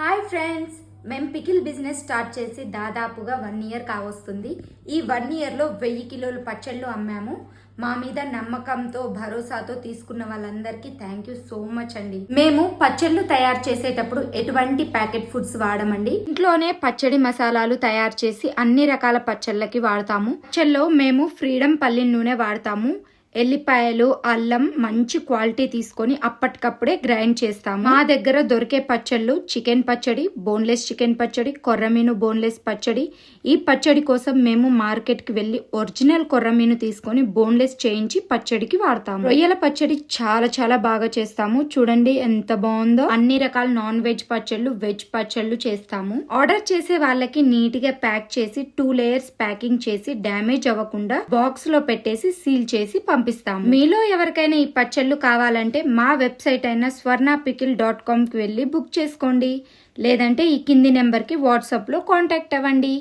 Hi friends, మేము pickle business start చేసి దాదాపుగా 1 ఇయర్ కావస్తుంది. ఈ 1 ఇయర్లో 1000 కిలోలు పచ్చళ్ళు అమ్మాము. మా మీద నమ్మకంతో భరోసాతో తీసుకున్న వాళ్ళందరికీ థ్యాంక్ యూ సో మచ్ అండి. మేము పచ్చళ్ళు తయారు చేసేటప్పుడు ఎటువంటి ప్యాకెట్ ఫుడ్స్ వాడమండి. ఇంట్లోనే పచ్చడి మసాలాలు తయారు చేసి అన్ని రకాల పచ్చళ్ళకి వాడతాము. పచ్చళ్ళలో మేము ఫ్రీడమ్ పల్లి నూనె వాడతాము. ఎల్లిపాయలు, అల్లం మంచి క్వాలిటీ తీసుకొని అప్పటికప్పుడే గ్రైండ్ చేస్తాము. మా దగ్గర దొరికే పచ్చళ్ళు చికెన్ పచ్చడి, బోన్లెస్ చికెన్ పచ్చడి, కొర్రమీను బోన్లెస్ పచ్చడి. ఈ పచ్చడి కోసం మేము మార్కెట్ కి వెళ్లి ఒరిజినల్ కొర్రమీను తీసుకొని బోన్లెస్ చేయించి పచ్చడికి వాడతాము. రొయ్యల పచ్చడి చాలా చాలా బాగా చేస్తాము. చూడండి ఎంత బాగుందో. అన్ని రకాల నాన్ వెజ్ పచ్చళ్ళు, వెజ్ పచ్చళ్ళు చేస్తాము. ఆర్డర్ చేసే వాళ్ళకి నీట్ గా ప్యాక్ చేసి 2 లేయర్స్ ప్యాకింగ్ చేసి డ్యామేజ్ అవ్వకుండా బాక్స్ లో పెట్టేసి సీల్ చేసి పంపిస్తాము. మీలో ఎవరికైనా ఈ పచ్చళ్ళు కావాలంటే మా వెబ్సైట్ అయిన swarnapickle.com కి వెళ్ళి బుక్ చేసుకోండి. లేదంటే ఈ కింది నెంబర్ కి వాట్సాప్ లో కాంటాక్ట్ అవ్వండి.